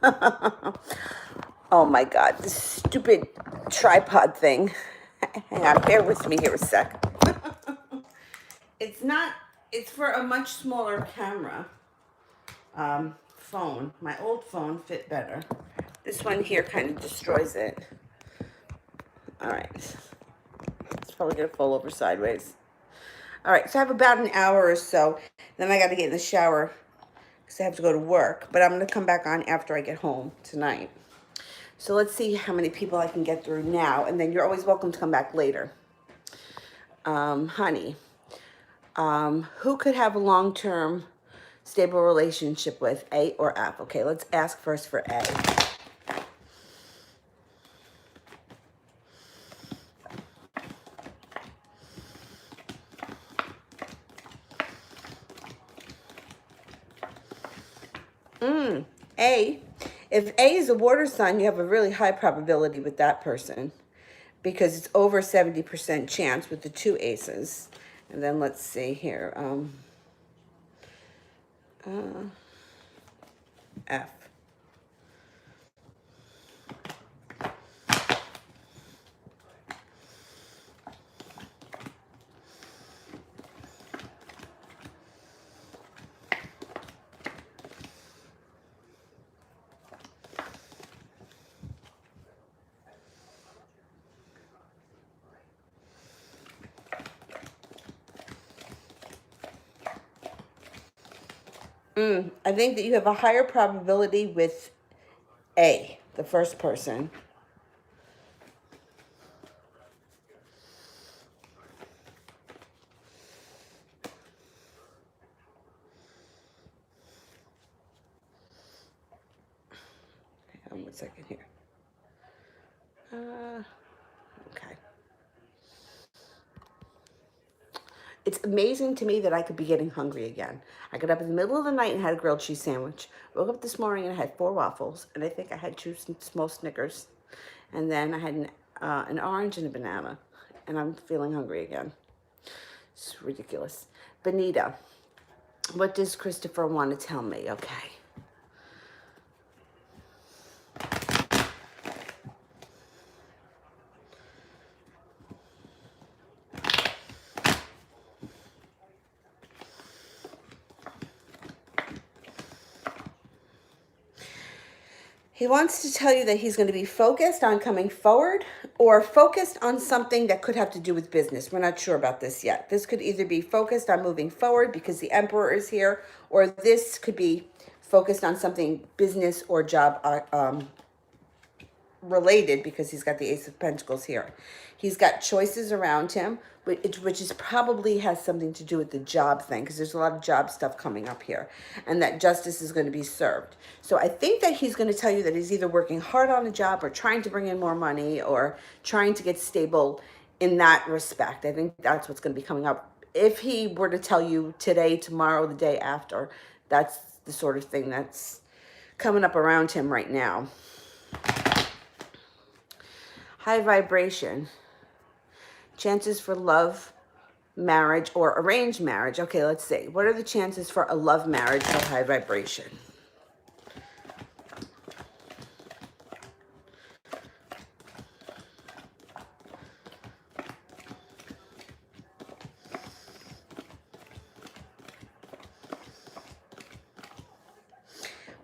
Oh my God, this stupid tripod thing. Hang on, bear with me here a sec. It's not, it's for a much smaller camera. Phone. My old phone fit better. This one here kind of destroys it. All right. It's probably gonna fall over sideways. All right, so I have about an hour or so. Then I got to get in the shower because I have to go to work. But I'm gonna come back on after I get home tonight. So let's see how many people I can get through now, and then you're always welcome to come back later. Honey, who could have a long-term stable relationship with, A or F? Okay, let's ask first for A. A, if A is a water sign, you have a really high probability with that person because it's over 70% chance with the two aces. And then let's see here. F. I think that you have a higher probability with A, the first person. Hang on 1 second here. Okay. It's amazing to me that I could be getting hungry again. I got up in the middle of the night and had a grilled cheese sandwich. Woke up this morning and I had 4 waffles, and I think I had 2 small Snickers. And then I had an orange and a banana, and I'm feeling hungry again. It's ridiculous. Benita, what does Christopher want to tell me? Okay. He wants to tell you that he's going to be focused on coming forward or focused on something that could have to do with business. We're not sure about this yet. This could either be focused on moving forward because the Emperor is here, or this could be focused on something business or job related because he's got the Ace of Pentacles here. He's got choices around him, which is probably has something to do with the job thing because there's a lot of job stuff coming up here, and that justice is going to be served. So I think that he's going to tell you that he's either working hard on a job or trying to bring in more money or trying to get stable in that respect. I think that's what's going to be coming up. If he were to tell you today, tomorrow, the day after, that's the sort of thing that's coming up around him right now. High vibration. Chances for love, marriage, or arranged marriage. Okay, let's see. What are the chances for a love marriage for high vibration?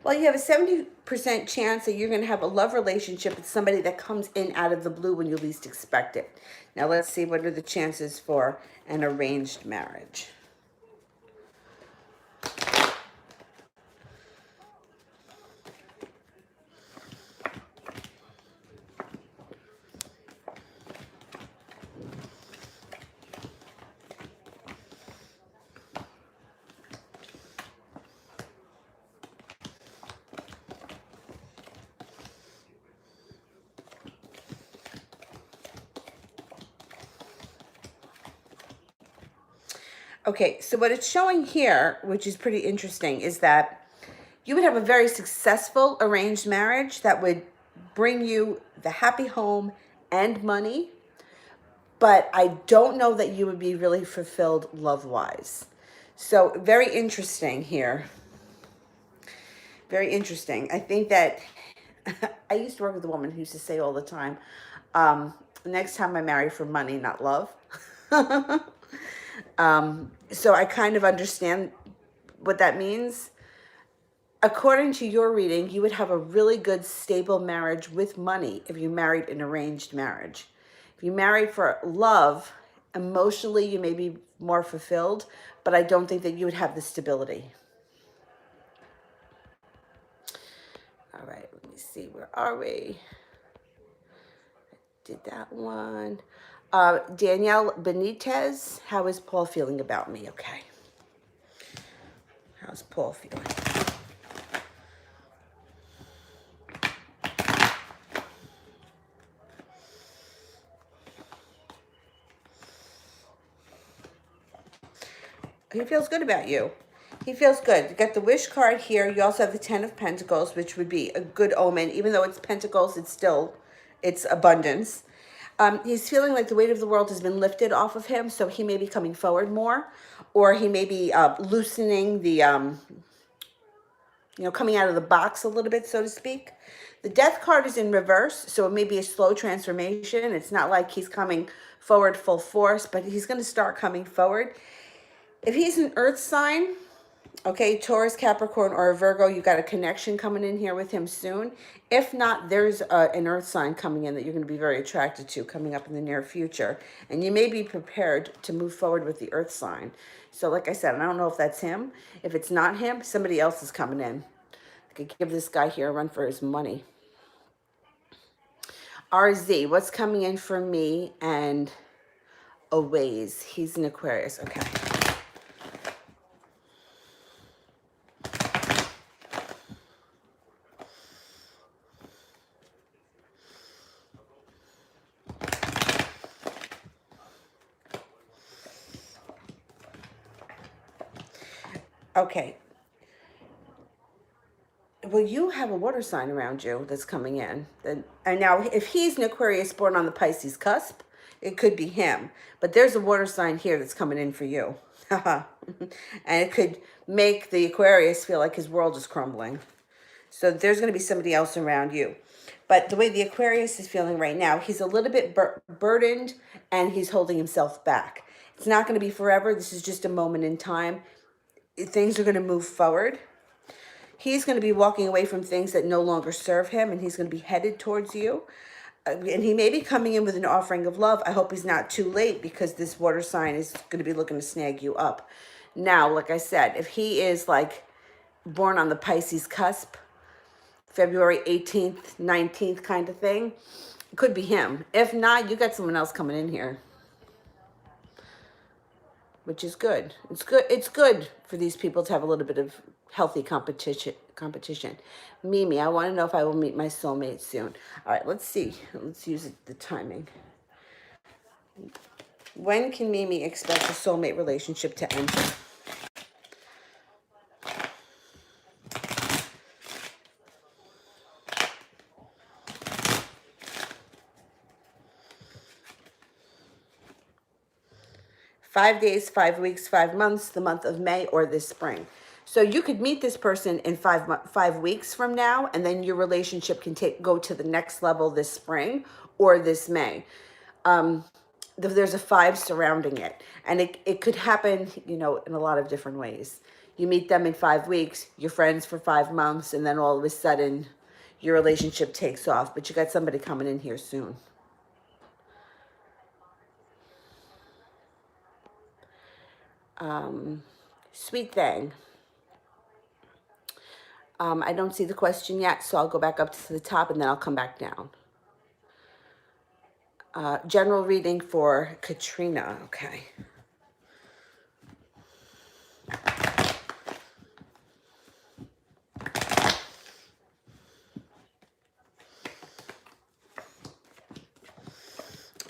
Well, you have a 70% chance that you're going to have a love relationship with somebody that comes in out of the blue when you least expect it. Now, let's see what are the chances for an arranged marriage. Okay, so what it's showing here, which is pretty interesting, is that you would have a very successful arranged marriage that would bring you the happy home and money, but I don't know that you would be really fulfilled love-wise. So very interesting here. Very interesting. I think that I used to work with a woman who used to say all the time, next time I marry for money, not love. So I kind of understand what that means. According to your reading, you would have a really good, stable marriage with money if you married an arranged marriage. If you married for love, emotionally, you may be more fulfilled, but I don't think that you would have the stability. All right, let me see. Where are we? Did that one. Danielle Benitez, how is Paul feeling about me? Okay. How's Paul feeling? He feels good about you. He feels good. You got the wish card here. You also have the 10 of Pentacles, which would be a good omen. Even though it's Pentacles, it's abundance. He's feeling like the weight of the world has been lifted off of him, so he may be coming forward more, or he may be loosening the, coming out of the box a little bit, so to speak. The death card is in reverse, so it may be a slow transformation. It's not like he's coming forward full force, but he's going to start coming forward. If he's an earth sign, okay, Taurus, Capricorn, or a Virgo, you got a connection coming in here with him soon. If not, there's an earth sign coming in that you're going to be very attracted to coming up in the near future. And you may be prepared to move forward with the earth sign. So like I said, I don't know if that's him. If it's not him, somebody else is coming in. I could give this guy here a run for his money. RZ, what's coming in for me and a ways? He's an Aquarius. Okay. Okay. Well, you have a water sign around you that's coming in. And now, if he's an Aquarius born on the Pisces cusp, it could be him. But there's a water sign here that's coming in for you. And it could make the Aquarius feel like his world is crumbling. So there's going to be somebody else around you. But the way the Aquarius is feeling right now, he's a little bit burdened and he's holding himself back. It's not going to be forever. This is just a moment in time. Things are going to move forward. He's going to be walking away from things that no longer serve him, and he's going to be headed towards you. And he may be coming in with an offering of love. I hope he's not too late, because this water sign is going to be looking to snag you up. Now, like I said, if he is like born on the Pisces cusp, February 18th, 19th kind of thing, it could be him. If not, you got someone else coming in here, which is good. It's good for these people to have a little bit of healthy competition. Mimi, I want to know if I will meet my soulmate soon. All right, let's see. Let's use the timing. When can Mimi expect a soulmate relationship to end? Five days, 5 weeks, 5 months, the month of May, or this spring. So you could meet this person in 5 weeks from now, and then your relationship can go to the next level this spring or this May. There's a 5 surrounding it, and it could happen, in a lot of different ways. You meet them in 5 weeks, you're friends for 5 months, and then all of a sudden your relationship takes off. But you got somebody coming in here soon. Sweet thing. I don't see the question yet, so I'll go back up to the top and then I'll come back down. General reading for Katrina. Okay.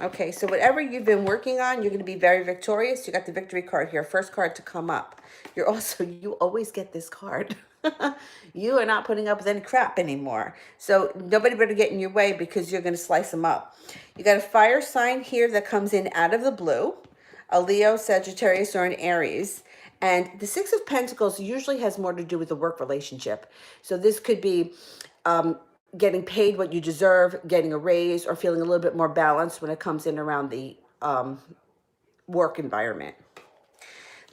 Okay, so whatever you've been working on, you're going to be very victorious. You got the victory card here. First card to come up. You always get this card. You are not putting up with any crap anymore. So nobody better get in your way, because you're going to slice them up. You got a fire sign here that comes in out of the blue. A Leo, Sagittarius, or an Aries. And the Six of Pentacles usually has more to do with the work relationship. So this could be getting paid what you deserve, getting a raise, or feeling a little bit more balanced when it comes in around the work environment.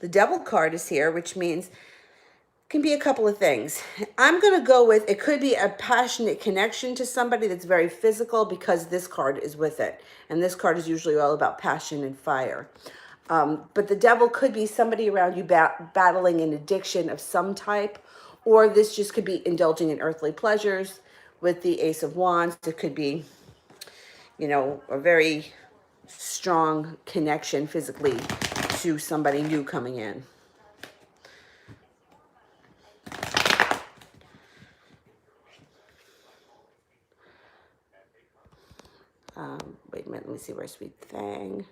The Devil card is here, which means can be a couple of things. I'm going to go with, it could be a passionate connection to somebody that's very physical because this card is with it. And this card is usually all about passion and fire. But the Devil could be somebody around you battling an addiction of some type, or this just could be indulging in earthly pleasures. With the Ace of Wands, it could be, you know, a very strong connection physically to somebody new coming in. Wait a minute, let me see where Sweet Thing.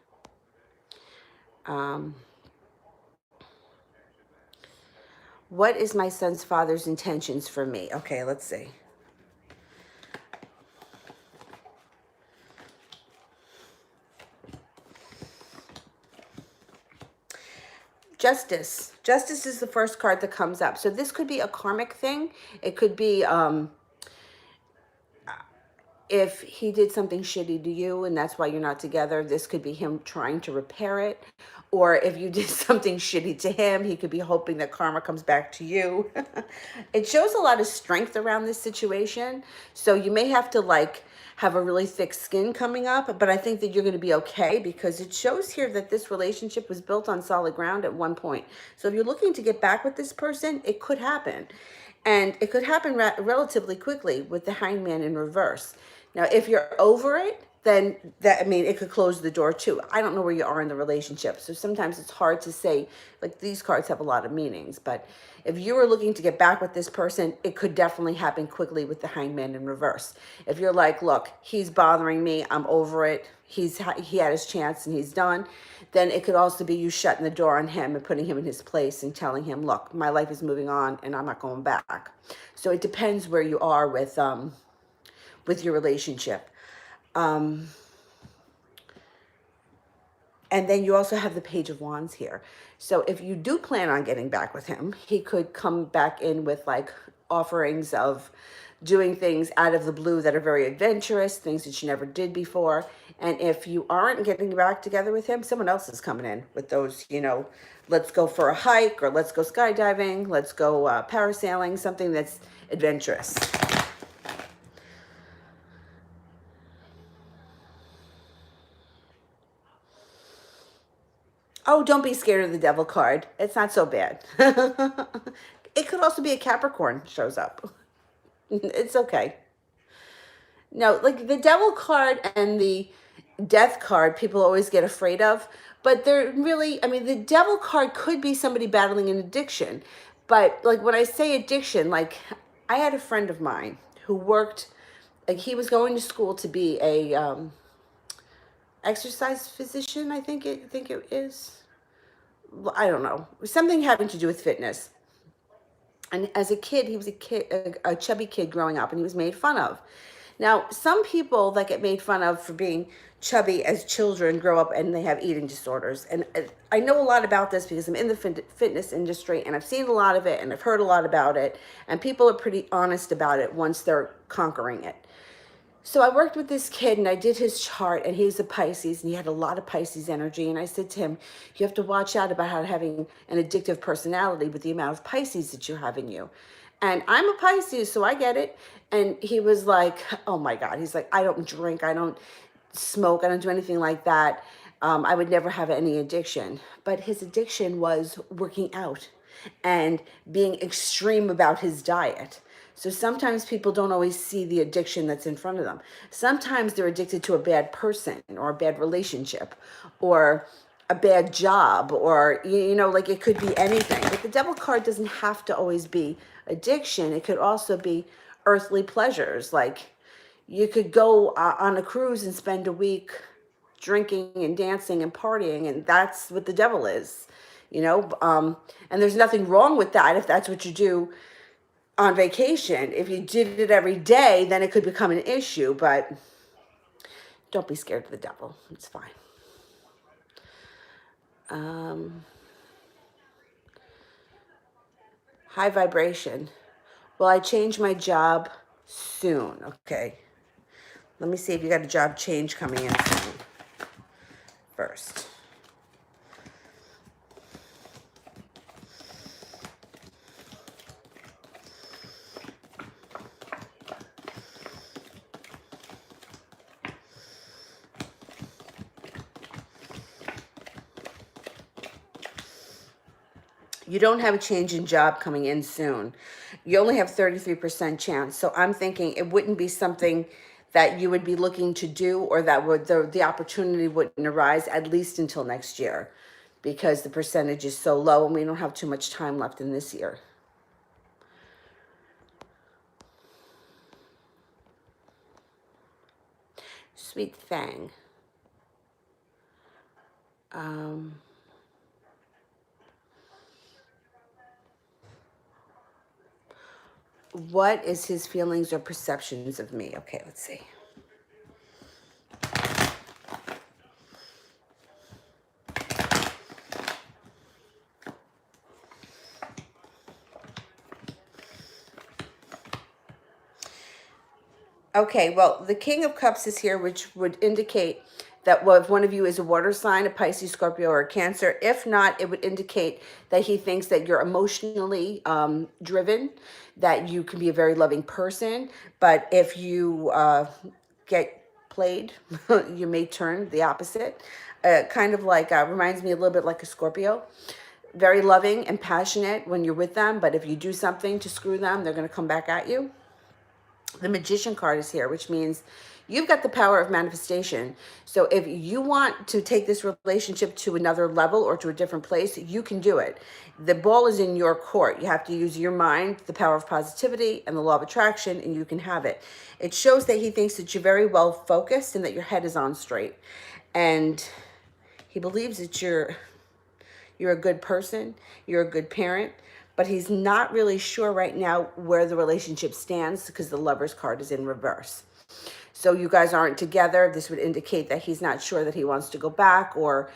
What is my son's father's intentions for me? Okay, let's see. Justice. Justice is the first card that comes up. So this could be a karmic thing. It could be if he did something shitty to you and that's why you're not together, this could be him trying to repair it. Or if you did something shitty to him, he could be hoping that karma comes back to you. It shows a lot of strength around this situation. So you may have to like have a really thick skin coming up, but I think that you're going to be okay because it shows here that this relationship was built on solid ground at one point. So if you're looking to get back with this person, it could happen. And it could happen relatively quickly with the Hangman in reverse. Now, if you're over it, then that, I mean, it could close the door too. I don't know where you are in the relationship. So sometimes it's hard to say, like these cards have a lot of meanings, but if you were looking to get back with this person, it could definitely happen quickly with the Hangman in reverse. If you're like, look, he's bothering me, I'm over it, he had his chance and he's done, then it could also be you shutting the door on him and putting him in his place and telling him, look, my life is moving on and I'm not going back. So it depends where you are with your relationship. And then you also have the Page of Wands here. So if you do plan on getting back with him, he could come back in with like offerings of doing things out of the blue that are very adventurous, things that you never did before. And if you aren't getting back together with him, someone else is coming in with those, you know, let's go for a hike or let's go skydiving, let's go parasailing, something that's adventurous. Oh, don't be scared of the Devil card. It's not so bad. It could also be a Capricorn shows up. It's okay. No, like the Devil card and the Death card, people always get afraid of. But they're really, I mean, the Devil card could be somebody battling an addiction. But like when I say addiction, like I had a friend of mine who worked, like he was going to school to be a exercise physician, I think it is. I don't know, something having to do with fitness. And as a kid, he was a chubby kid growing up, and he was made fun of. Now, some people that get made fun of for being chubby as children grow up and they have eating disorders. And I know a lot about this because I'm in the fitness industry and I've seen a lot of it and I've heard a lot about it. And people are pretty honest about it once they're conquering it. So I worked with this kid and I did his chart, and he's a Pisces and he had a lot of Pisces energy. And I said to him, you have to watch out about how having an addictive personality with the amount of Pisces that you have in you. And I'm a Pisces, so I get it. And he was like, oh my God. He's like, I don't drink, I don't smoke, I don't do anything like that. I would never have any addiction. But his addiction was working out and being extreme about his diet. So sometimes people don't always see the addiction that's in front of them. Sometimes they're addicted to a bad person or a bad relationship or a bad job, or, you know, like it could be anything. But the Devil card doesn't have to always be addiction. It could also be earthly pleasures. Like you could go on a cruise and spend a week drinking and dancing and partying, and that's what the Devil is, you know. And there's nothing wrong with that if that's what you do on vacation. If you did it every day, then it could become an issue, but don't be scared of the Devil. It's fine. High vibration. Will I change my job soon? Okay. Let me see if you got a job change coming in soon first. You don't have a change in job coming in soon. You only have 33% chance. So I'm thinking it wouldn't be something that you would be looking to do, or that would the opportunity wouldn't arise at least until next year, because the percentage is so low and we don't have too much time left in this year. Sweet Fang. What is his feelings or perceptions of me? Okay, let's see. Okay, well, the King of Cups is here, which would indicate that, well, if one of you is a water sign, a Pisces, Scorpio, or a Cancer. If not, it would indicate that he thinks that you're emotionally driven, that you can be a very loving person. But if you get played, you may turn the opposite. Kind of like, reminds me a little bit like a Scorpio. Very loving and passionate when you're with them, but if you do something to screw them, they're going to come back at you. The Magician card is here, which means you've got the power of manifestation. So if you want to take this relationship to another level or to a different place, you can do it. The ball is in your court. You have to use your mind, the power of positivity, and the law of attraction, and you can have it. It shows that he thinks that you're very well focused and that your head is on straight. And he believes that you're a good person, you're a good parent, but he's not really sure right now where the relationship stands because the Lover's card is in reverse. So you guys aren't together. This would indicate that he's not sure that he wants to go back, or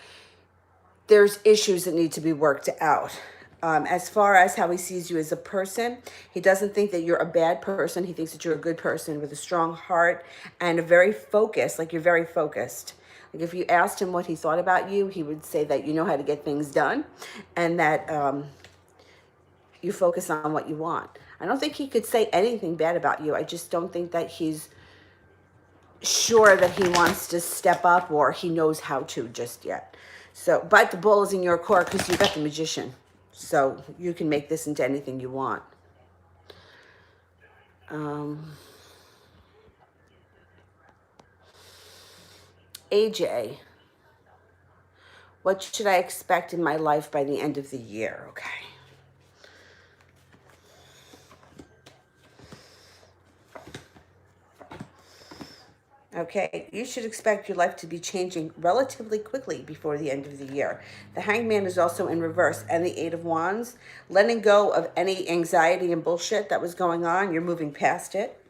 there's issues that need to be worked out. As far as how he sees you as a person, he doesn't think that you're a bad person. He thinks that you're a good person with a strong heart and a very focused, like you're very focused. Like if you asked him what he thought about you, he would say that you know how to get things done, and that you focus on what you want. I don't think he could say anything bad about you. I just don't think that he's sure that he wants to step up or he knows how to just yet. So, but the ball is in your court because you got the Magician. So you can make this into anything you want. AJ, what should I expect in my life by the end of the year? Okay. Okay, you should expect your life to be changing relatively quickly before the end of the year. The Hangman is also in reverse, and the Eight of Wands. Letting go of any anxiety and bullshit that was going on, you're moving past it.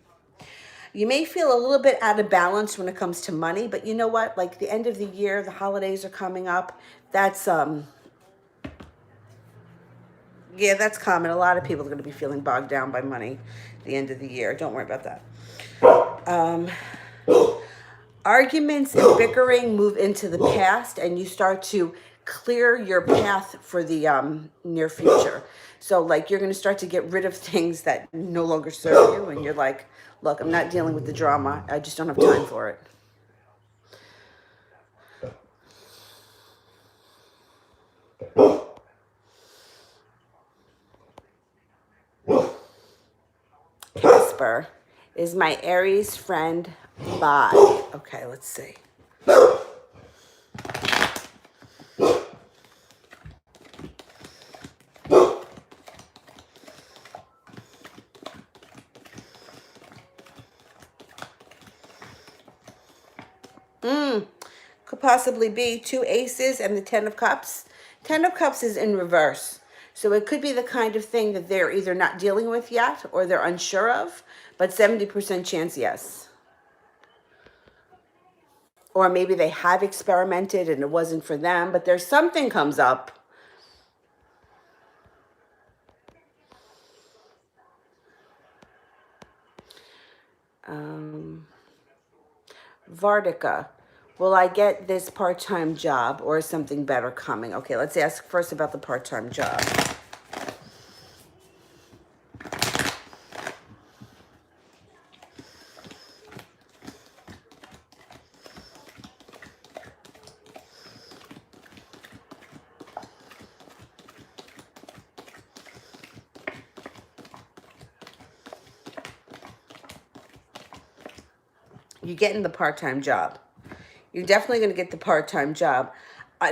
You may feel a little bit out of balance when it comes to money, but you know what? Like the end of the year, the holidays are coming up. That's yeah, that's common. A lot of people are going to be feeling bogged down by money at the end of the year. Don't worry about that. Arguments and bickering move into the past, and you start to clear your path for the near future. So like you're going to start to get rid of things that no longer serve you, and you're like, look, I'm not dealing with the drama. I just don't have time for it. Casper is my Aries friend. Bye. Okay, let's see. Could possibly be two aces and the Ten of Cups. Ten of Cups is in reverse. So it could be the kind of thing that they're either not dealing with yet or they're unsure of, but 70% chance yes. Or maybe they have experimented and it wasn't for them, but there's something comes up. Um, Vartica, will I get this part-time job or is something better coming? Okay, let's ask first about the part-time job. You're getting the part-time job. You're definitely going to get the part-time job.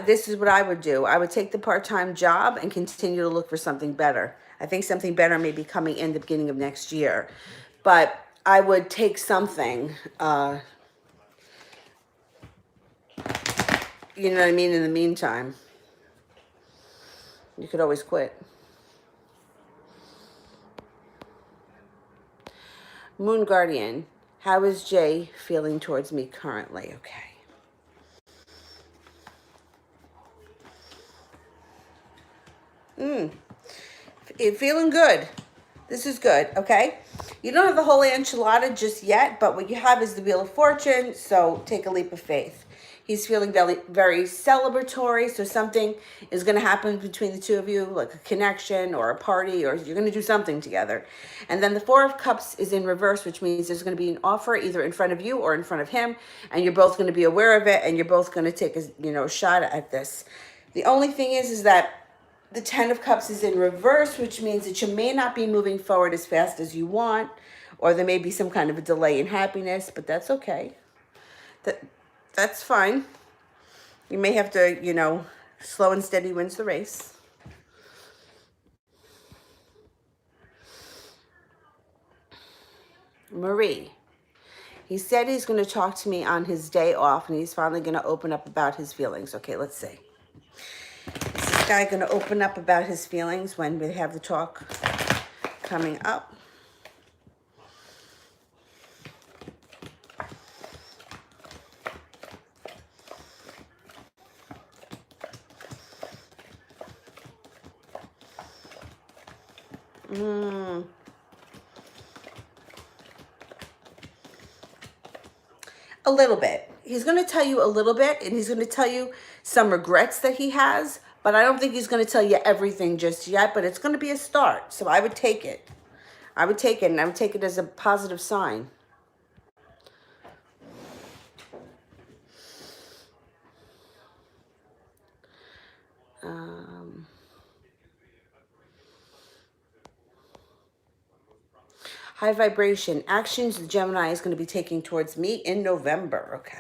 This is what I would do. I would take the part-time job and continue to look for something better. I think something better may be coming in the beginning of next year. But I would take something, you know what I mean, in the meantime. You could always quit. Moon Guardian, how is Jay feeling towards me currently? Okay. Feeling good. This is good, okay? You don't have the whole enchilada just yet, but what you have is the Wheel of Fortune, so take a leap of faith. He's feeling very, very celebratory, so something is going to happen between the two of you, like a connection or a party, or you're going to do something together. And then the Four of Cups is in reverse, which means there's going to be an offer either in front of you or in front of him, and you're both going to be aware of it, and you're both going to take a shot at this. The only thing is that the Ten of Cups is in reverse, which means that you may not be moving forward as fast as you want, or there may be some kind of a delay in happiness, but that's okay. That's fine. You may have to, slow and steady wins the race. Marie. He said he's going to talk to me on his day off, and he's finally going to open up about his feelings. Okay, let's see. Is this guy going to open up about his feelings when we have the talk coming up? A little bit. He's going to tell you a little bit, and he's going to tell you some regrets that he has, but I don't think he's going to tell you everything just yet, but it's going to be a start. So I would take it. I would take it, and I would take it as a positive sign. High vibration. Actions the Gemini is going to be taking towards me in November. Okay.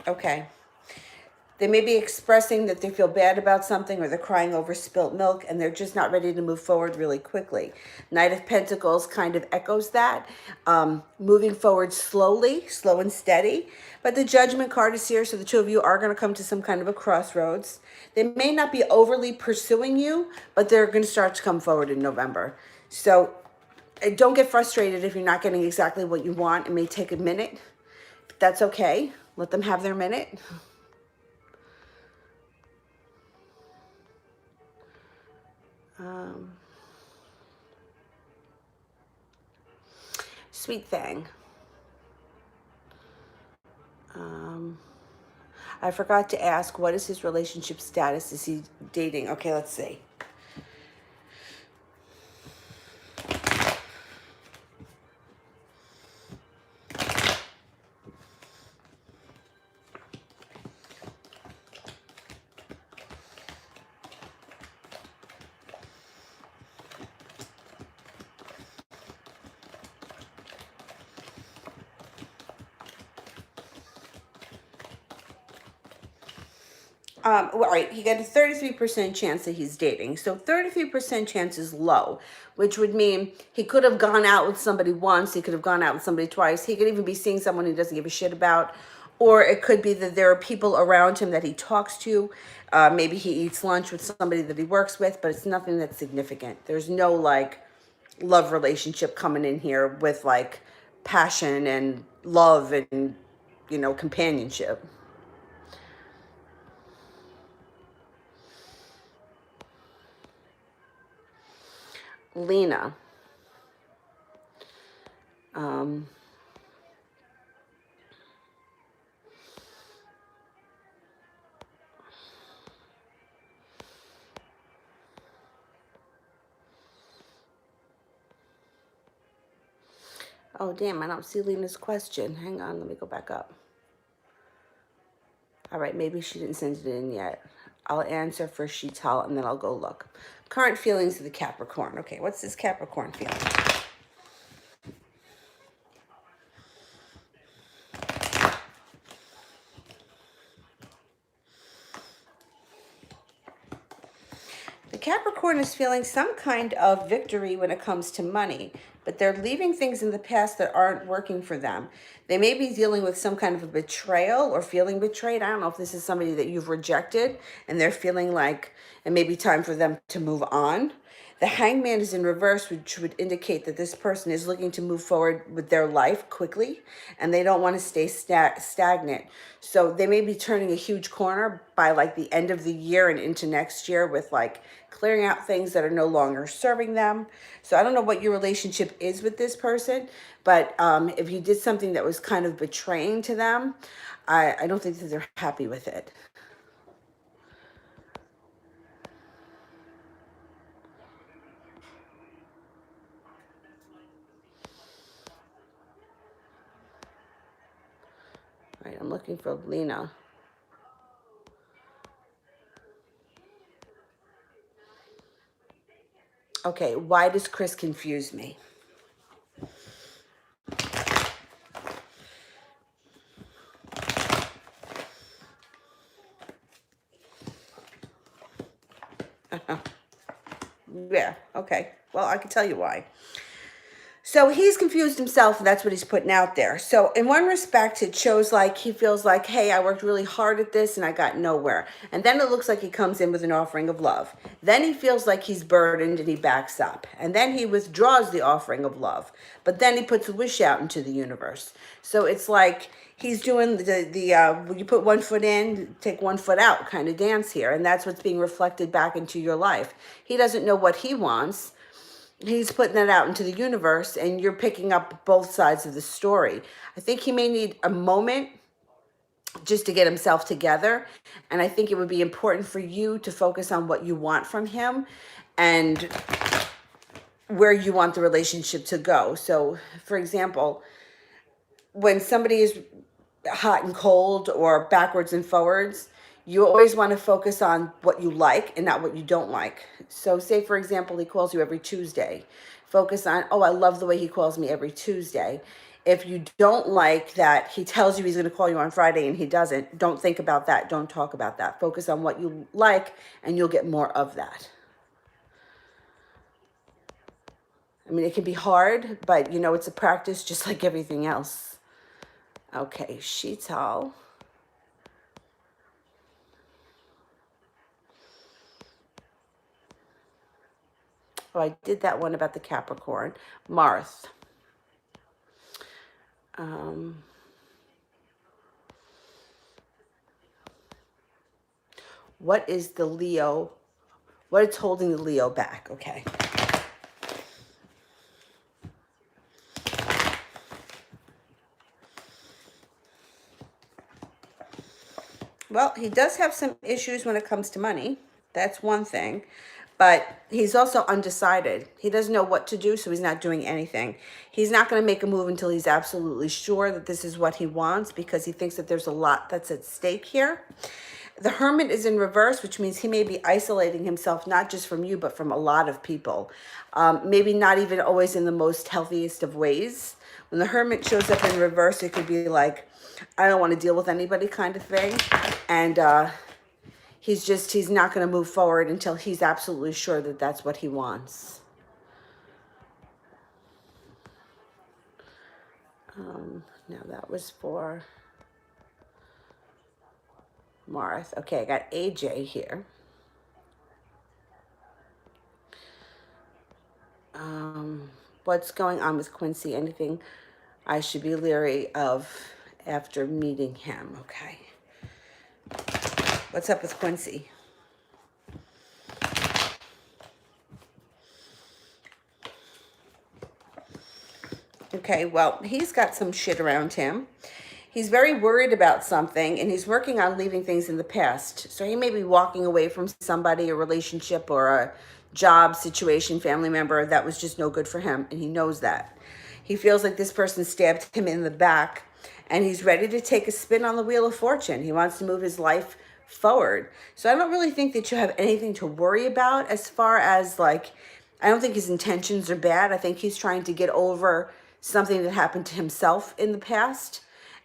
Okay. They may be expressing that they feel bad about something, or they're crying over spilt milk, and they're just not ready to move forward really quickly. Knight of Pentacles kind of echoes that. Moving forward slowly, slow and steady. But the Judgment card is here, so the two of you are going to come to some kind of a crossroads. They may not be overly pursuing you, but they're going to start to come forward in November. So don't get frustrated if you're not getting exactly what you want. It may take a minute. But that's okay. Let them have their minute. Sweet thing. I forgot to ask, what is his relationship status? Is he dating? Okay, let's see. All right, he got a 33% chance that he's dating. So 33% chance is low, which would mean he could have gone out with somebody once. He could have gone out with somebody twice. He could even be seeing someone he doesn't give a shit about. Or it could be that there are people around him that he talks to. Maybe he eats lunch with somebody that he works with, but it's nothing that's significant. There's no, love relationship coming in here with, passion and love and, you know, companionship. Lena. Um, oh, damn, I don't see Lena's question. Hang on, let me go back up. All right, maybe she didn't send it in yet. I'll answer for Sheetal and then I'll go look. Current feelings of the Capricorn. Okay, what's this Capricorn feeling? The Capricorn is feeling some kind of victory when it comes to money, but they're leaving things in the past that aren't working for them. They may be dealing with some kind of a betrayal or feeling betrayed. I don't know if this is somebody that you've rejected and they're feeling like it may be time for them to move on. The hangman is in reverse, which would indicate that this person is looking to move forward with their life quickly and they don't want to stay stagnant. So they may be turning a huge corner by like the end of the year and into next year with like clearing out things that are no longer serving them. So I don't know what your relationship is with this person, but if you did something that was kind of betraying to them, I don't think that they're happy with it. All right, I'm looking for Lena. Okay, why does Chris confuse me? Yeah, okay. Well, I can tell you why. So he's confused himself, and that's what he's putting out there. So, in one respect, it shows like he feels like, hey, I worked really hard at this and I got nowhere. And then it looks like he comes in with an offering of love. Then he feels like he's burdened and he backs up. And then he withdraws the offering of love. But then he puts a wish out into the universe. So it's like he's doing when you put one foot in, take one foot out kind of dance here. And that's what's being reflected back into your life. He doesn't know what he wants. He's putting that out into the universe and you're picking up both sides of the story. I think he may need a moment just to get himself together, and I think it would be important for you to focus on what you want from him and where you want the relationship to go. So for example, when somebody is hot and cold or backwards and forwards, you always want to focus on what you like and not what you don't like. So say, for example, he calls you every Tuesday. Focus on, oh, I love the way he calls me every Tuesday. If you don't like that he tells you he's going to call you on Friday and he doesn't, don't think about that. Don't talk about that. Focus on what you like and you'll get more of that. I mean, it can be hard, but you know, it's a practice just like everything else. Okay, Sheetal. Oh, I did that one about the Capricorn. Marth. Um, what is the Leo? What is holding the Leo back? Okay. Well, he does have some issues when it comes to money. That's one thing. But he's also undecided. He doesn't know what to do, so he's not doing anything. He's not going to make a move until he's absolutely sure that this is what he wants because he thinks that there's a lot that's at stake here. The Hermit is in reverse, which means he may be isolating himself not just from you, but from a lot of people. Maybe not even always in the most healthiest of ways. When the Hermit shows up in reverse, it could be like, I don't want to deal with anybody kind of thing. And he's not going to move forward until he's absolutely sure that that's what he wants. Now that was for Marth. Okay, I got AJ here. What's going on with Quincy? Anything I should be leery of after meeting him. Okay. What's up with Quincy? Okay, well, he's got some shit around him. He's very worried about something, and he's working on leaving things in the past. So he may be walking away from somebody, a relationship or a job situation, family member that was just no good for him, and he knows that. He feels like this person stabbed him in the back, and he's ready to take a spin on the wheel of fortune. He wants to move his life forward. So I don't really think that you have anything to worry about as far as like, I don't think his intentions are bad. I think he's trying to get over something that happened to himself in the past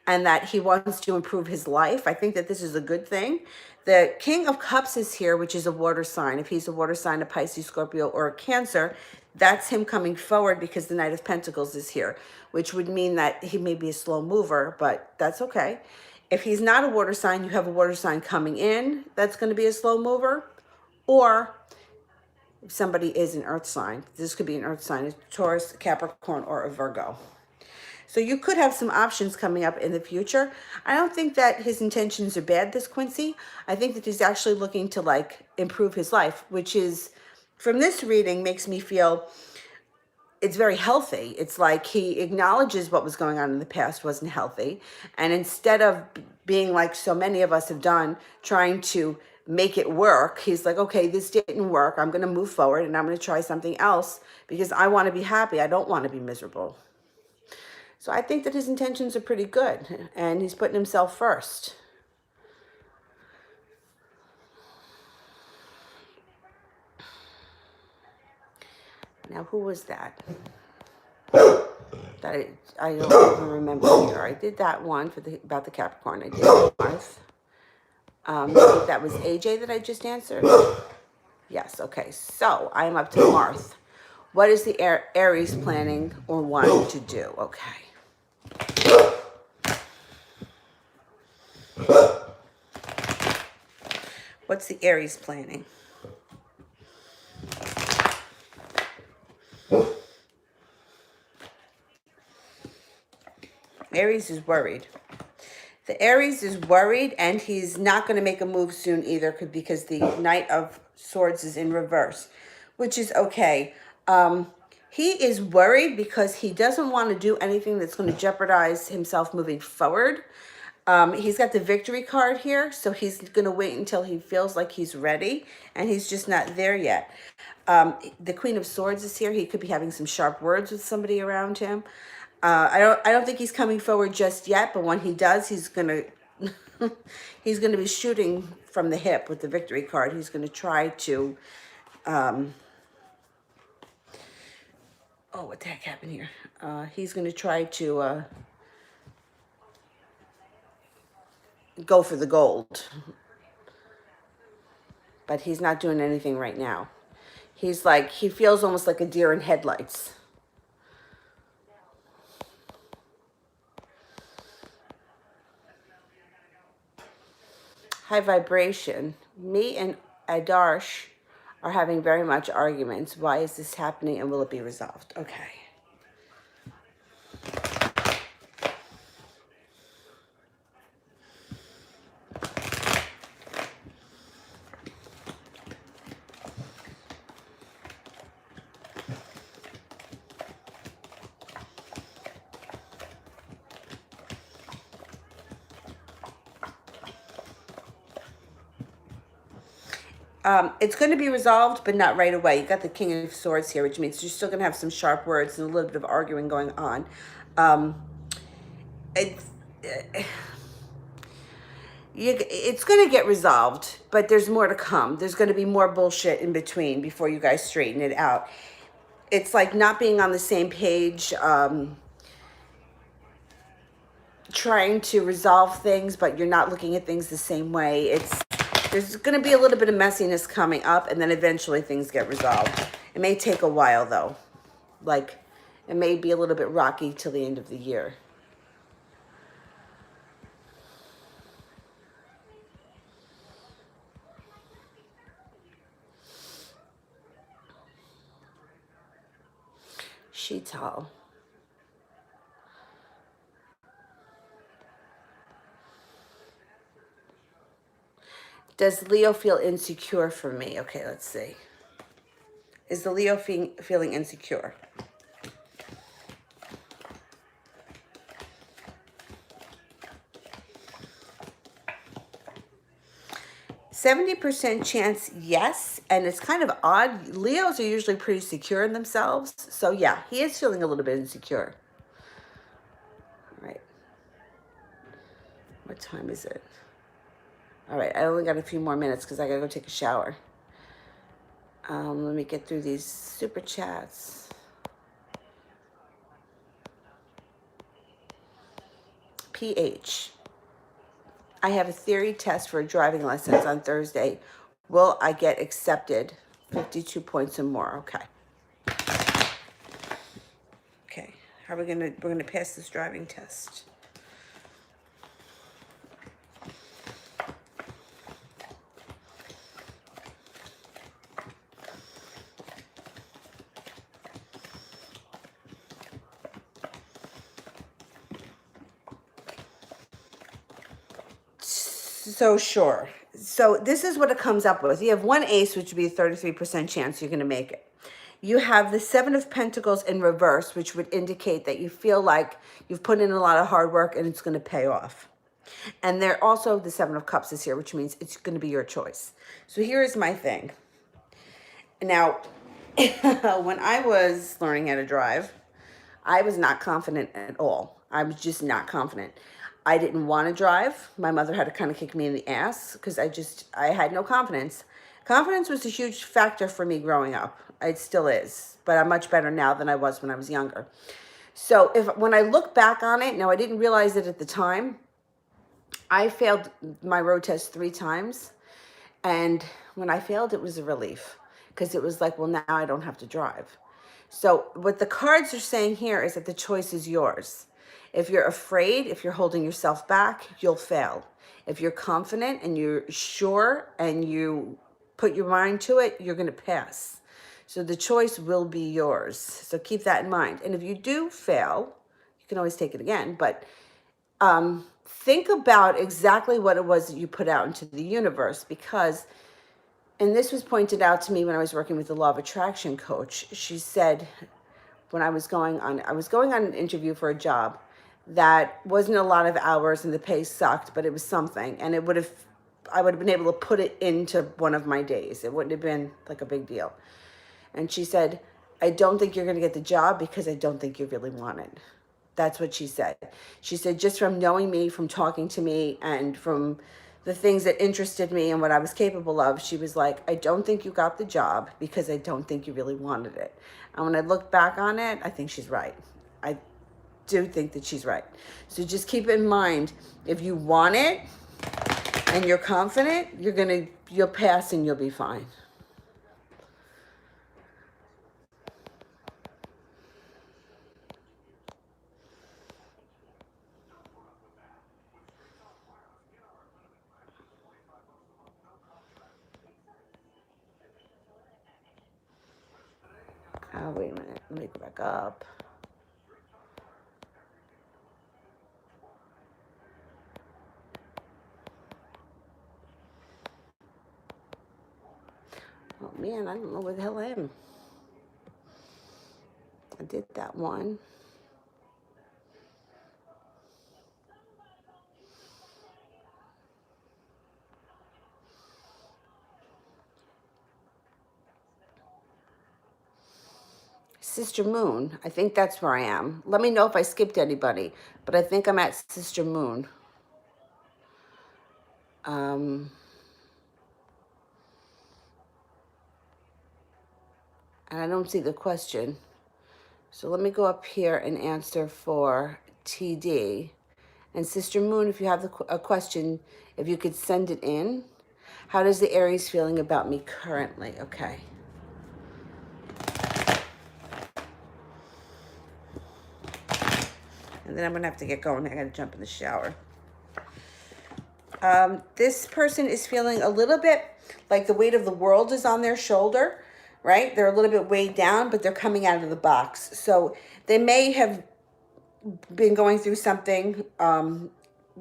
and that he wants to improve his life. I think that this is a good thing. The King of Cups is here, which is a water sign. If he's a water sign, a Pisces, Scorpio, or a Cancer, that's him coming forward because the Knight of Pentacles is here, which would mean that he may be a slow mover, but that's okay. If he's not a water sign, you have a water sign coming in that's going to be a slow mover, or if somebody is an earth sign, this could be an earth sign, a Taurus, Capricorn, or a Virgo. So you could have some options coming up in the future. I don't think that his intentions are bad, this Quincy. I think that he's actually looking to like improve his life, which is, from this reading, makes me feel it's very healthy. It's like he acknowledges what was going on in the past wasn't healthy. And instead of being like so many of us have done, trying to make it work, he's like, okay, this didn't work. I'm going to move forward and I'm going to try something else because I want to be happy. I don't want to be miserable. So I think that his intentions are pretty good and he's putting himself first. Now, who was that? That I don't even remember here. I did that one for about the Capricorn. I did Mars. I think that was AJ that I just answered. Yes. Okay. So I'm up to Marth. What is the Aries planning or wanting to do? Okay. What's the Aries planning? Aries is worried. The Aries is worried, and he's not going to make a move soon either because the Knight of Swords is in reverse, which is okay. He is worried because he doesn't want to do anything that's going to jeopardize himself moving forward. He's got the victory card here, so he's going to wait until he feels like he's ready, and he's just not there yet. The Queen of Swords is here. He could be having some sharp words with somebody around him. I don't think he's coming forward just yet, but when he does, he's gonna he's gonna be shooting from the hip with the victory card. He's gonna try to oh, what the heck happened here? He's gonna try to go for the gold, but he's not doing anything right now. He's like, he feels almost like a deer in headlights. High vibration. Me and Adarsh are having very much arguments. Why is this happening and will it be resolved? Okay. It's going to be resolved, but not right away. You got the King of Swords here, which means you're still going to have some sharp words and a little bit of arguing going on. It's going to get resolved, but there's more to come. There's going to be more bullshit in between before you guys straighten it out. It's like not being on the same page, trying to resolve things, but you're not looking at things the same way. There's going to be a little bit of messiness coming up, and then eventually things get resolved. It may take a while, though. Like, it may be a little bit rocky till the end of the year. Sheetal. Does Leo feel insecure for me? Okay, let's see. Is the Leo feeling insecure? 70% chance, yes. And it's kind of odd. Leos are usually pretty secure in themselves. So yeah, he is feeling a little bit insecure. All right. What time is it? All right, I only got a few more minutes because I gotta go take a shower. Let me get through these super chats. PH. I have a theory test for driving lessons on Thursday. Will I get accepted? 52 points and more. Okay. Okay. How are we're gonna pass this driving test. So sure. So this is what it comes up with. You have one ace, which would be a 33% chance you're going to make it. You have the Seven of Pentacles in reverse, which would indicate that you feel like you've put in a lot of hard work and it's going to pay off. And there also the Seven of Cups is here, which means it's going to be your choice. So here is my thing. Now, when I was learning how to drive, I was not confident at all. I was just not confident. I didn't want to drive. My mother had to kind of kick me in the ass because I had no confidence. Confidence was a huge factor for me growing up. It still is, but I'm much better now than I was when I was younger. So when I look back on it, now I didn't realize it at the time. I failed my road test 3 times. And when I failed, it was a relief because it was like, well, now I don't have to drive. So what the cards are saying here is that the choice is yours. If you're afraid, if you're holding yourself back, you'll fail. If you're confident and you're sure and you put your mind to it, you're going to pass. So the choice will be yours. So keep that in mind. And if you do fail, you can always take it again, but think about exactly what it was that you put out into the universe, because, and this was pointed out to me when I was working with the Law of Attraction coach. She said, when I was going on an interview for a job that wasn't a lot of hours and the pay sucked, but it was something. And I would have been able to put it into one of my days. It wouldn't have been like a big deal. And she said, I don't think you're going to get the job because I don't think you really want it. That's what she said. She said, just from knowing me, from talking to me, and from the things that interested me and what I was capable of, she was like, I don't think you got the job because I don't think you really wanted it. And when I look back on it, I think she's right. I do think that she's right. So just keep in mind, if you want it and you're confident, you'll pass and you'll be fine. Oh, wait a minute. Let me go back up. Oh, man, I don't know where the hell I am. I did that one. Sister Moon. I think that's where I am. Let me know if I skipped anybody, but I think I'm at Sister Moon. And I don't see the question. So let me go up here and answer for TD. And Sister Moon, if you have a question, if you could send it in. How does the Aries feeling about me currently? Okay. And then I'm going to have to get going. I got to jump in the shower. This person is feeling a little bit like the weight of the world is on their shoulder, right? They're a little bit weighed down, but they're coming out of the box. So they may have been going through something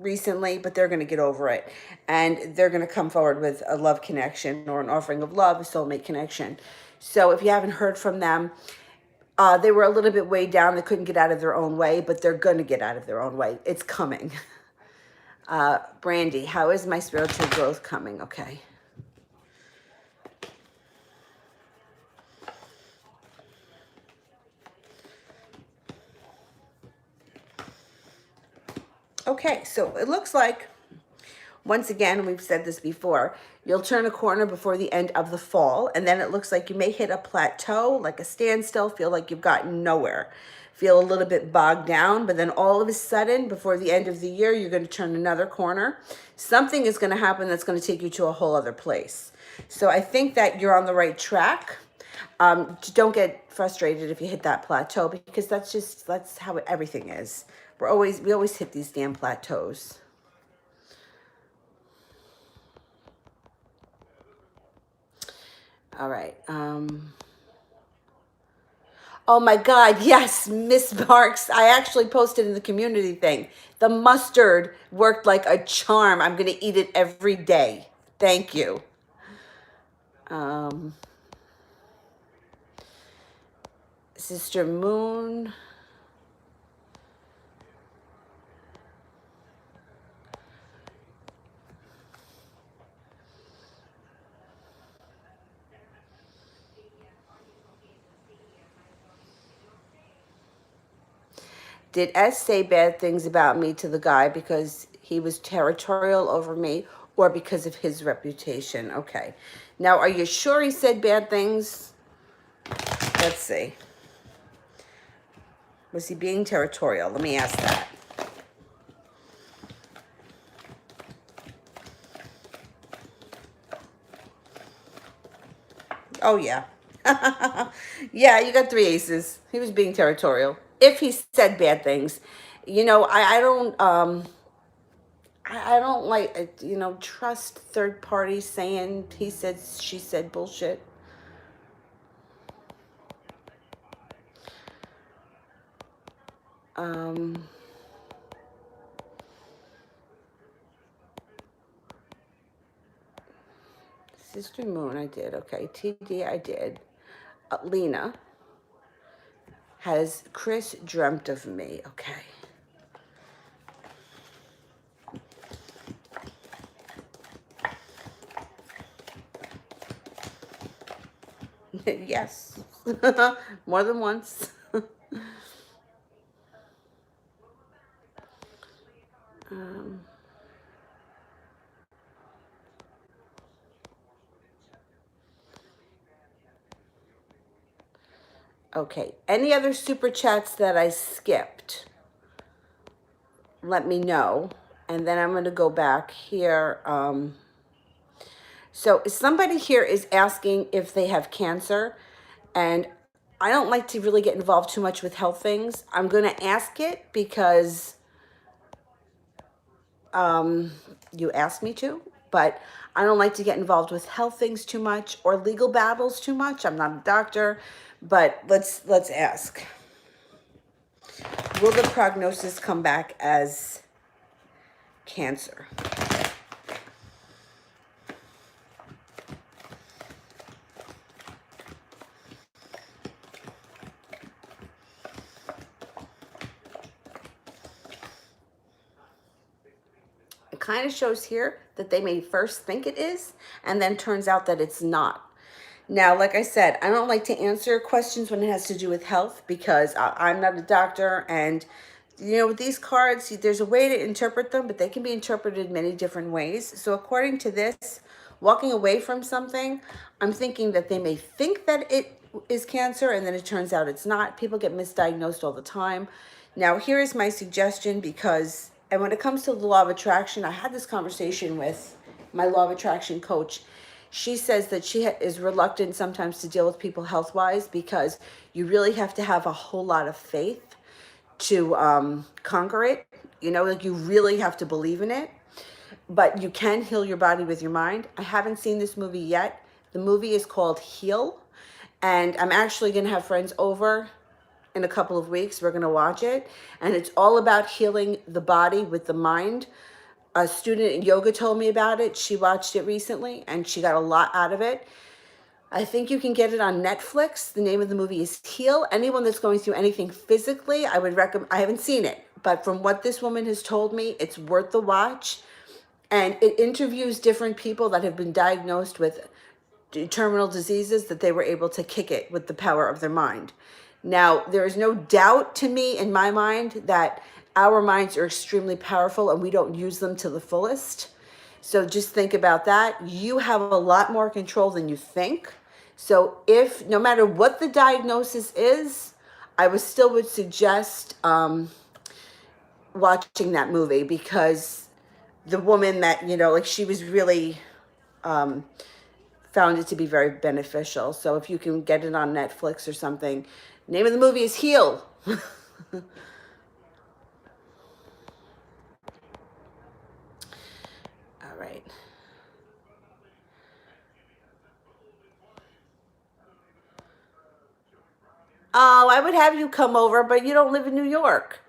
recently, but they're going to get over it. And they're going to come forward with a love connection or an offering of love, a soulmate connection. So if you haven't heard from them, they were a little bit weighed down. They couldn't get out of their own way, but they're going to get out of their own way. It's coming. Brandy, how is my spiritual growth coming? Okay. Okay, so it looks like, once again, we've said this before, you'll turn a corner before the end of the fall, and then it looks like you may hit a plateau, like a standstill, feel like you've gotten nowhere, feel a little bit bogged down, but then all of a sudden, before the end of the year, you're going to turn another corner. Something is going to happen that's going to take you to a whole other place. So I think that you're on the right track. Don't get frustrated if you hit that plateau, because that's how everything is. We always hit these damn plateaus. All right. Oh my God, yes, Miss Marks. I actually posted in the community thing. The mustard worked like a charm. I'm going to eat it every day. Thank you. Um, Sister Moon. Did S say bad things about me to the guy because he was territorial over me or because of his reputation? Okay. Now, are you sure he said bad things? Let's see. Was he being territorial? Let me ask that. Oh, yeah. Yeah, you got 3 aces. He was being territorial. If he said bad things, I don't I don't like trust third parties saying he said she said bullshit. Um Sister Moon, I did. Okay, TD, I did. Lena, has Chris dreamt of me? Okay. Yes. More than once. um, okay. Any other super chats that I skipped? Let me know. And then I'm going to go back here. So somebody here is asking if they have cancer, and I don't like to really get involved too much with health things. I'm going to ask it because you asked me to, but I don't like to get involved with health things too much or legal battles too much. I'm not a doctor, but let's ask. Will the prognosis come back as cancer? It kind of shows here that they may first think it is, and then turns out that it's not. Now, like I said, I don't like to answer questions when it has to do with health because I'm not a doctor. And, with these cards, there's a way to interpret them, but they can be interpreted many different ways. So according to this, walking away from something, I'm thinking that they may think that it is cancer, and then it turns out it's not. People get misdiagnosed all the time. Now, here is my suggestion and when it comes to the law of attraction, I had this conversation with my law of attraction coach. She says that she is reluctant sometimes to deal with people health-wise because you really have to have a whole lot of faith to conquer it. Like you really have to believe in it. But you can heal your body with your mind. I haven't seen this movie yet. The movie is called Heal. And I'm actually going to have friends over in a couple of weeks. We're going to watch it. And it's all about healing the body with the mind. A student in yoga told me about it. She watched it recently and she got a lot out of it. I think you can get it on Netflix. The name of the movie is Heal. Anyone that's going through anything physically, I would recommend. I haven't seen it, but from what this woman has told me, it's worth the watch. And it interviews different people that have been diagnosed with terminal diseases that they were able to kick it with the power of their mind. Now, there is no doubt to me in my mind that our minds are extremely powerful and we don't use them to the fullest. So just think about that. You have a lot more control than you think. So if, no matter what the diagnosis is, I would suggest watching that movie, because the woman that, like, she was really found it to be very beneficial. So if you can get it on Netflix or something, name of the movie is Heal. All right. Oh, I would have you come over, but you don't live in New York.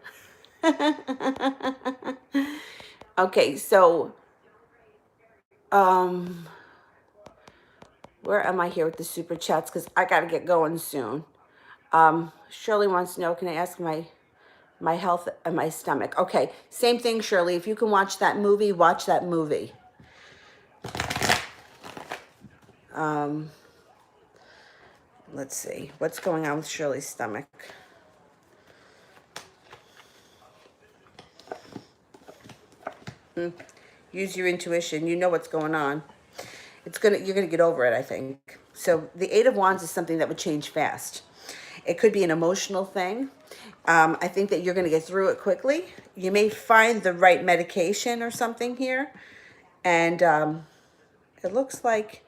Okay, so where am I here with the super chats? Because I got to get going soon. Shirley wants to know, can I ask my health and my stomach? Okay, same thing, Shirley. If you can watch that movie, watch that movie. Let's see. What's going on with Shirley's stomach? Use your intuition. You know what's going on. You're gonna get over it, I think. So the Eight of Wands is something that would change fast. It could be an emotional thing. I think that you're gonna get through it quickly. You may find the right medication or something here. And it looks like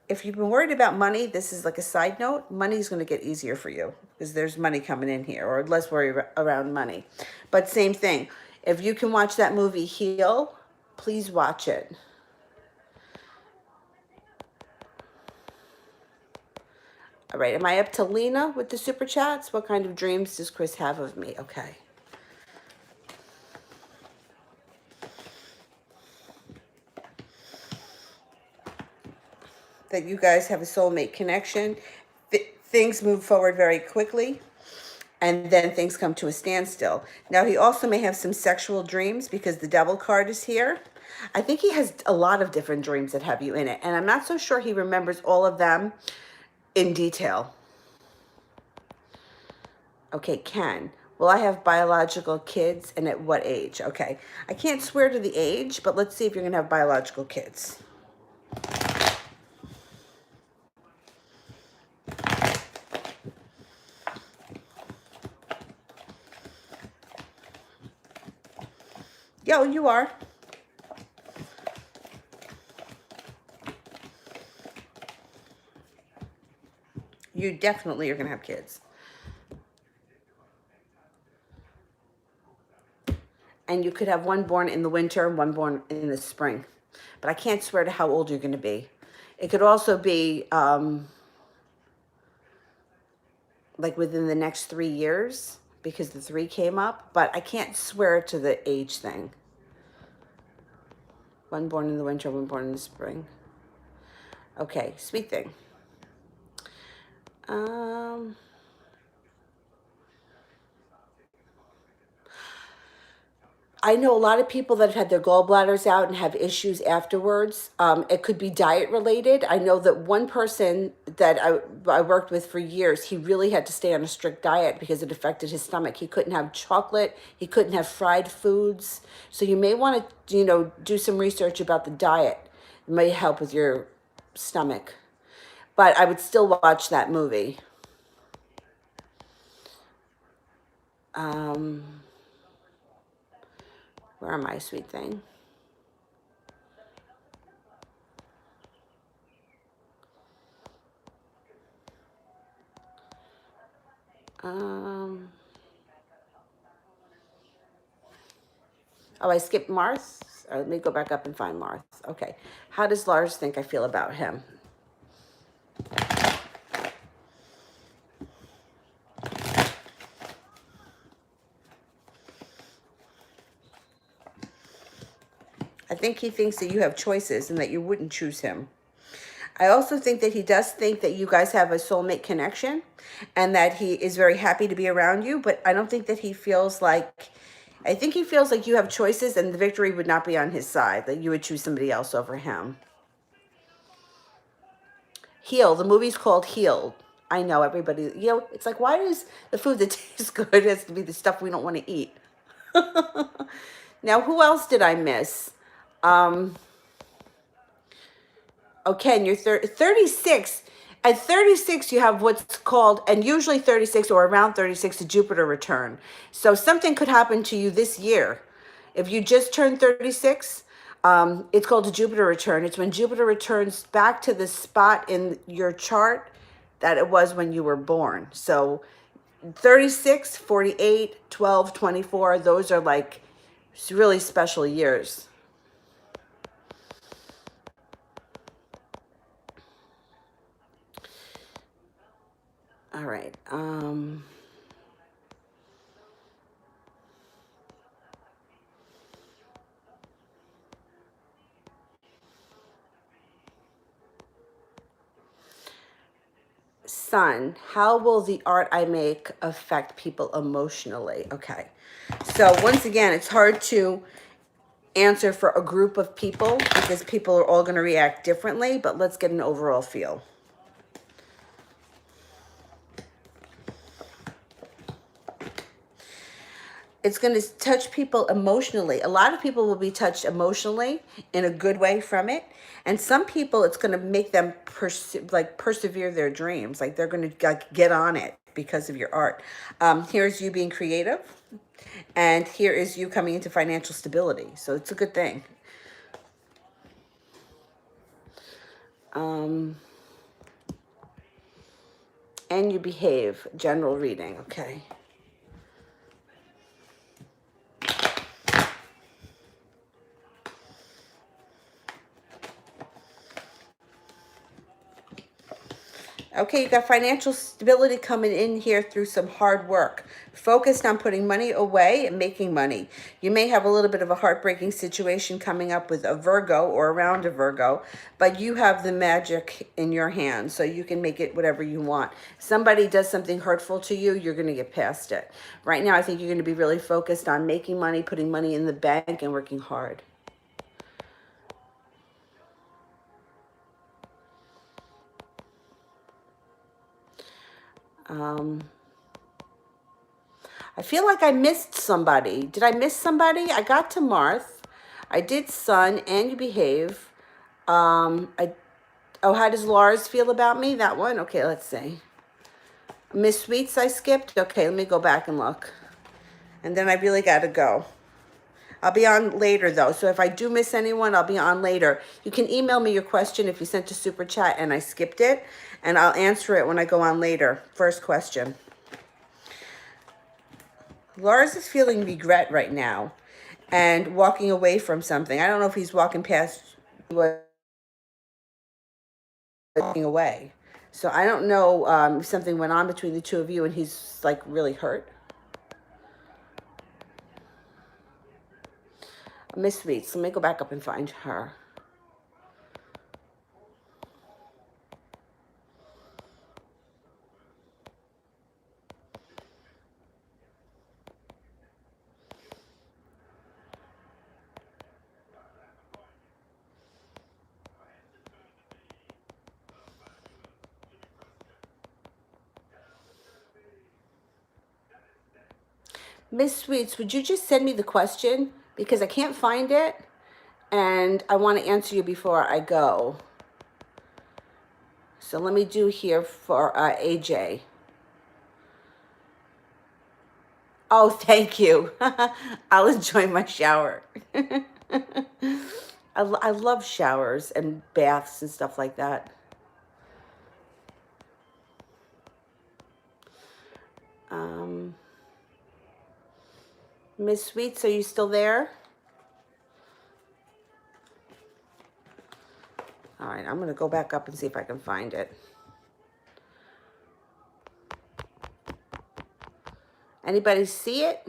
if you've been worried about money, this is like a side note. Money's going to get easier for you because there's money coming in here, or less worry around money. But same thing. If you can watch that movie Heal, please watch it. All right. Am I up to Lena with the super chats? What kind of dreams does Chris have of me? Okay. That you guys have a soulmate connection. Things move forward very quickly, and then things come to a standstill. Now, he also may have some sexual dreams because the Devil card is here. I think he has a lot of different dreams that have you in it, and I'm not so sure he remembers all of them in detail. Okay, Ken. Will I have biological kids, and at what age? Okay, I can't swear to the age, but let's see if you're going to have biological kids. Yo, you are. You definitely are going to have kids. And you could have one born in the winter and one born in the spring. But I can't swear to how old you're going to be. It could also be like within the next 3 years, because the 3 came up. But I can't swear to the age thing. One born in the winter, one born in the spring. Okay, sweet thing. I know a lot of people that have had their gallbladders out and have issues afterwards. It could be diet related. I know that one person that I worked with for years, he really had to stay on a strict diet because it affected his stomach. He couldn't have chocolate. He couldn't have fried foods. So you may want to, do some research about the diet. It may help with your stomach. But I would still watch that movie. Where am I, sweet thing? Oh, I skipped Marth. Let me go back up and find Marth. Okay. How does Lars think I feel about him? I think he thinks that you have choices and that you wouldn't choose him. I also think that he does think that you guys have a soulmate connection and that he is very happy to be around you, but I don't think that he feels like, I think he feels like you have choices and the victory would not be on his side, that you would choose somebody else over him. Heal, the movie's called Healed. I know everybody, it's like, why does the food that tastes good has to be the stuff we don't want to eat? Now, who else did I miss? Okay, and you're 36. At 36, you have what's called, and usually 36 or around 36, a Jupiter return. So something could happen to you this year. If you just turned 36, it's called a Jupiter return. It's when Jupiter returns back to the spot in your chart that it was when you were born. So 36, 48, 12, 24, those are like really special years. All right. Sun, how will the art I make affect people emotionally? Okay. So once again, it's hard to answer for a group of people because people are all going to react differently, but let's get an overall feel. It's going to touch people emotionally. A lot of people will be touched emotionally in a good way from it. And some people, it's going to make them persevere their dreams. Like they're going to get on it because of your art. Here's you being creative. And here is you coming into financial stability. So it's a good thing. And you behave. General reading. Okay. Okay, you got financial stability coming in here through some hard work. Focused on putting money away and making money. You may have a little bit of a heartbreaking situation coming up with a Virgo or around a Virgo, but you have the magic in your hands, so you can make it whatever you want. Somebody does something hurtful to you, you're going to get past it. Right now, I think you're going to be really focused on making money, putting money in the bank, and working hard. I feel like I missed somebody. Did I miss somebody? I got to Marth. I did Sun and You Behave. How does Lars feel about me? That one? Okay, let's see. Miss Sweets I skipped. Okay, let me go back and look. And then I really got to go. I'll be on later though. So if I do miss anyone, I'll be on later. You can email me your question if you sent a super chat and I skipped it. And I'll answer it when I go on later. First question. Lars is feeling regret right now and walking away from something. I don't know if he's walking past walking away. So I don't know if something went on between the two of you and he's like really hurt. Miss Sweets, let me go back up and find her. Miss Sweets, would you just send me the question? Because I can't find it and I want to answer you before I go. So let me do here for AJ. Oh, thank you. I'll enjoy my shower. I love showers and baths and stuff like that. Miss Sweets, are you still there? All right, I'm going to go back up and see if I can find it. Anybody see it?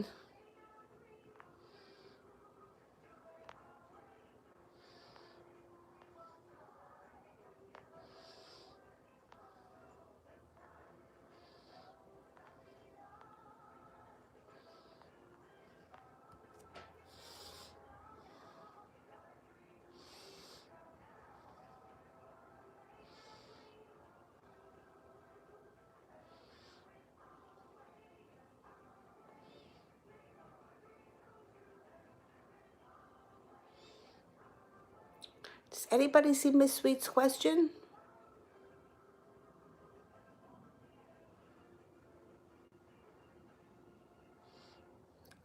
Does anybody see Miss Sweet's question?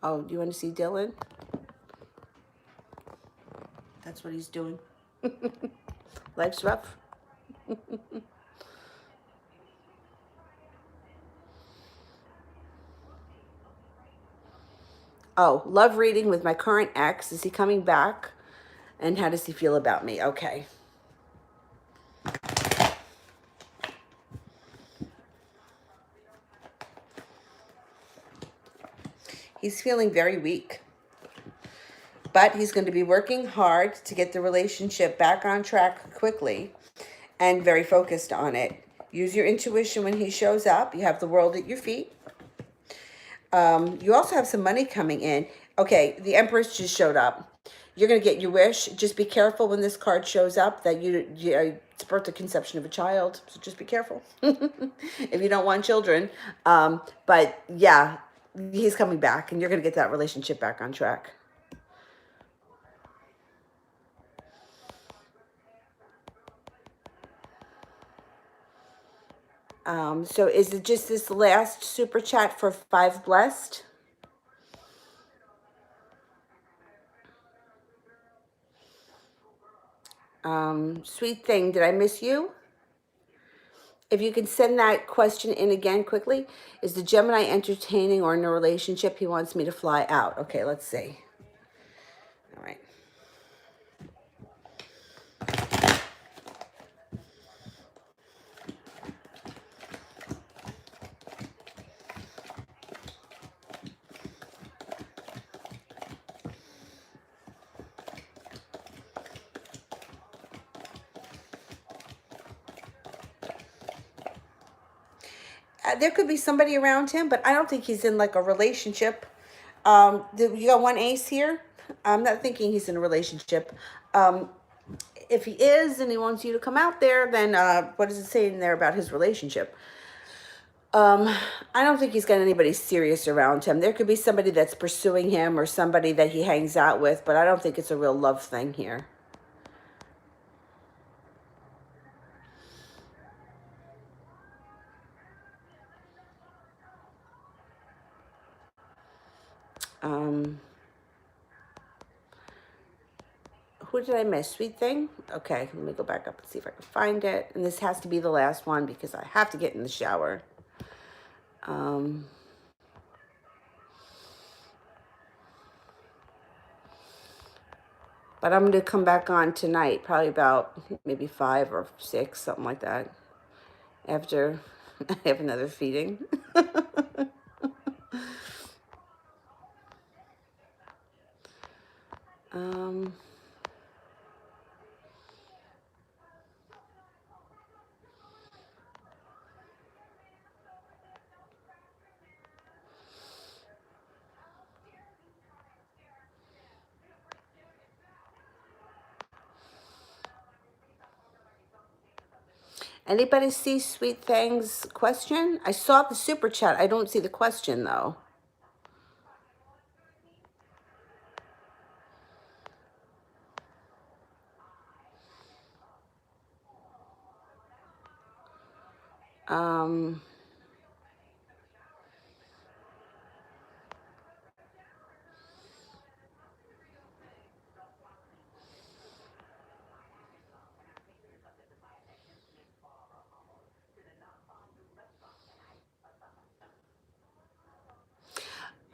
Oh, do you want to see Dylan? That's what he's doing. Life's rough. Oh, love reading with my current ex. Is he coming back? And how does he feel about me? Okay. He's feeling very weak. But he's going to be working hard to get the relationship back on track quickly and very focused on it. Use your intuition when he shows up. You have the world at your feet. You also have some money coming in. Okay, the Empress just showed up. You're going to get your wish. Just be careful when this card shows up that it's birth the conception of a child. So just be careful if you don't want children. But yeah, he's coming back and you're going to get that relationship back on track. So is it just this last super chat for 5 blessed? Sweet thing, did I miss you? If you can send that question in again quickly. Is the Gemini entertaining or in a relationship? He wants me to fly out. Okay, let's see. All right. There could be somebody around him, but I don't think he's in like a relationship. You got 1 ace here. I'm not thinking he's in a relationship. If he is and he wants you to come out there, then what does it say in there about his relationship? I don't think he's got anybody serious around him. There could be somebody that's pursuing him or somebody that he hangs out with, but I don't think it's a real love thing here. Who did I miss? Sweet thing? Okay, let me go back up and see if I can find it. And this has to be the last one because I have to get in the shower. But I'm going to come back on tonight, probably about maybe 5 or 6, something like that, after I have another feeding. Anybody see Sweet Thang's question? I saw the super chat. I don't see the question, though.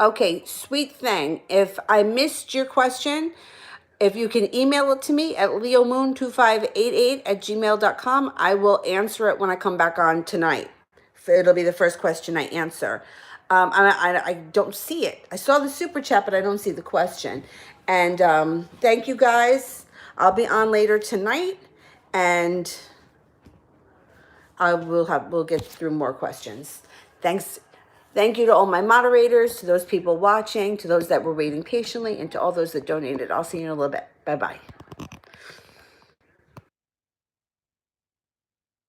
Okay, Sweet Thing, if I missed your question, if you can email it to me at leomoon2588@gmail.com, I will answer it when I come back on tonight. It'll be the first question I answer. I don't see it. I saw the super chat, but I don't see the question. And thank you guys. I'll be on later tonight, and we'll get through more questions. Thanks. Thank you to all my moderators, to those people watching, to those that were waiting patiently, and to all those that donated. I'll see you in a little bit. Bye-bye.